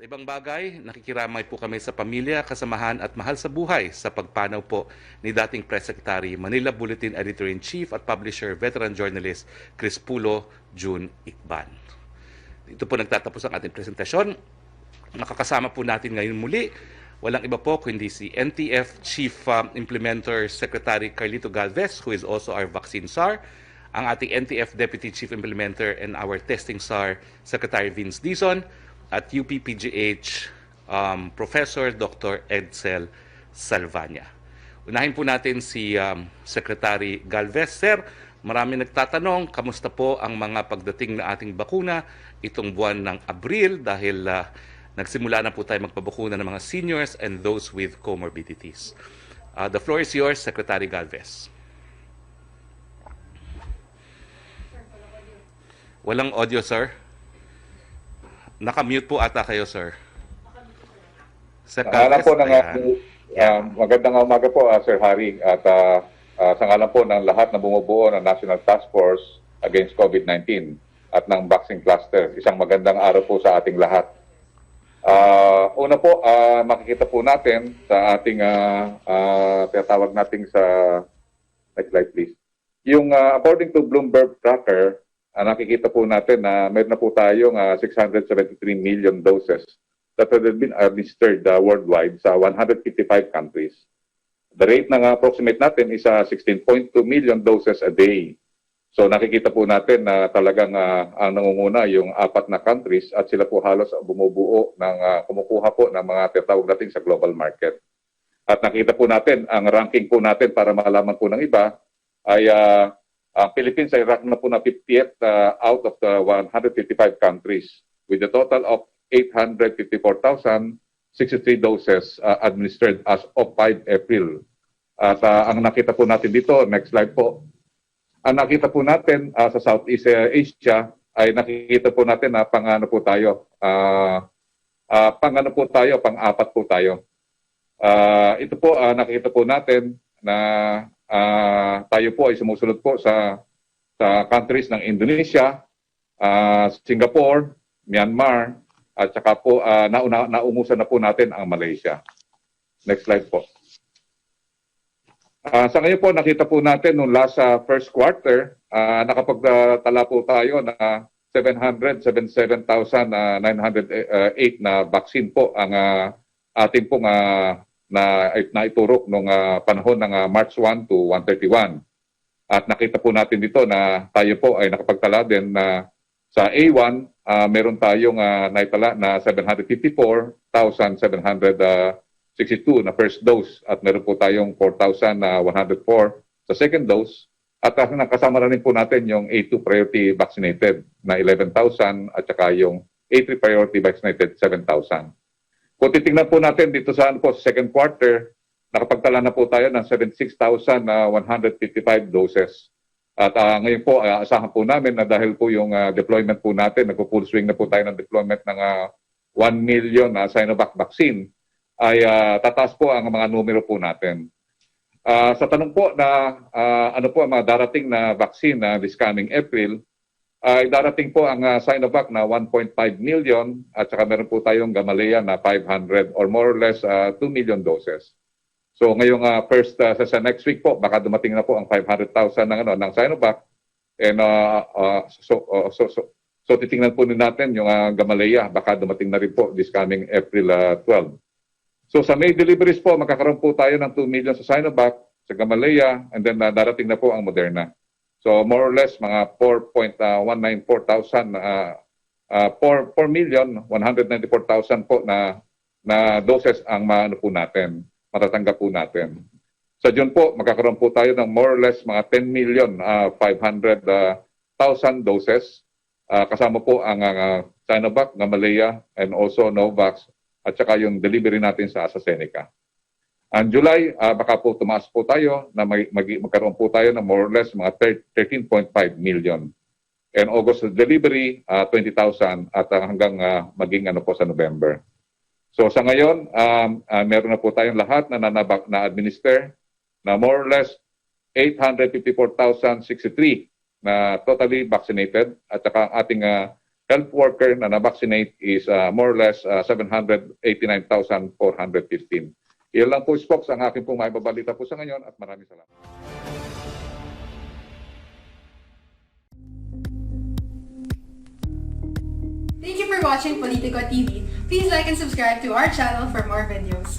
Sa ibang bagay, nakikiramay po kami sa pamilya, kasamahan at mahal sa buhay sa pagpanaw po ni dating Press Secretary, Manila Bulletin Editor-in-Chief at Publisher, veteran journalist Chris Pulo June Ikban. Ito po nagtatapos ang ating presentasyon. Nakakasama po natin ngayon muli, walang iba po kundi si NTF Chief Implementer Secretary Carlito Galvez, who is also our vaccine SAR, ang ating NTF Deputy Chief Implementer and our Testing SAR Secretary Vince Dizon, at UPPGH Professor Dr. Edsel Salvania. Unahin po natin si Secretary Galvez. Sir, marami nagtatanong, kamusta po ang mga pagdating na ating bakuna itong buwan ng Abril dahil nagsimula na po tayo magpabakuna ng mga seniors and those with comorbidities. The floor is yours, Secretary Galvez. Walang audio, sir. Naka-mute po ata kayo, sir. Sir Ngalan Galvez, po ng ayan. magandang umaga po, Sir Harry. At sa ngalan po ng lahat na bumubuo ng National Task Force Against COVID-19 at ng Vaccine Cluster, isang magandang araw po sa ating lahat. Una po, makikita po natin sa ating tinatawag natin sa next slide please. Yung according to Bloomberg Tracker, nakikita po natin na meron na po tayong 673 million doses that have been administered worldwide sa 155 countries. The rate ng approximate natin is 16.2 million doses a day. So nakikita po natin na talagang ang nangunguna yung 4 na countries at sila po halos bumubuo ng kumukuha po ng mga tinatawag natin sa global market. At nakita po natin, ang ranking po natin para malaman po ng iba ay ang Philippines ay rank na po na 50th out of the 155 countries with a total of 854,063 doses administered as of 5 April. At ang nakita po natin dito, next slide po, ang nakita po natin sa Southeast Asia ay nakikita po natin na pang-ano po tayo, pang-4 po tayo. Ito po, nakikita po natin na tayo po ay sumusunod po sa countries ng Indonesia, Singapore, Myanmar, at saka po naungusan na po natin ang Malaysia. Next slide po. Sa ngayon po, nakita po natin nung last first quarter, nakapagtala po tayo na 777,908 na vaccine po ang ating pong na iturok nung panahon ng March 1 to 131. At nakita po natin dito na tayo po ay nakapagtala din na sa A1, meron tayong naitala na 754,762 na first dose at meron po tayong 4,104 sa second dose. At nakasama na rin po natin yung A2 priority vaccinated na 11,000 at saka yung A3 priority vaccinated 7,000. Kung titingnan po natin dito sa second quarter, nakapagtala na po tayo ng 76,155 doses. At ngayon po, asahan po namin na dahil po yung deployment po natin, nagpo-full swing na po tayo ng deployment ng 1 million Sinovac vaccine, ay tataas po ang mga numero po natin. Sa tanong po na ano po ang mga darating na vaccine na this coming April, ay darating po ang Sinovac na 1.5 million at saka meron po tayong Gamaleya na 500 or more or less 2 million doses. So ngayong first sa next week po baka dumating na po ang 500,000 ng Sinovac and so titingnan po natin yung Gamaleya baka dumating na rin po this coming April 12. So sa May deliveries po magkakaroon po tayo ng 2 million sa Sinovac, sa Gamaleya and then darating na po ang Moderna. So more or less mga 4,194,000 4,194,000 po na doses ang maano po natin, matatanggap po natin. Sa June po, magkakaroon po tayo ng more or less mga 10,500,000 doses. Kasama po ang Sinovac, Gamaleya, and also Novavax, at saka yung delivery natin sa AstraZeneca. Ang July, baka po tumaas po tayo na magkaroon po tayo ng more or less mga 13.5 million. And August delivery, 20,000 at hanggang maging ano po sa November. So sa ngayon, meron na po tayong lahat na na-administer na more or less 854,063 na totally vaccinated at saka ang ating health worker na na-vaccinate is more or less 789,415. Iyan lang po, Spokes, ang aking pong maibabalita po sa ngayon at maraming salamat. Thank you for watching Politico TV. Please like and subscribe to our channel for more videos.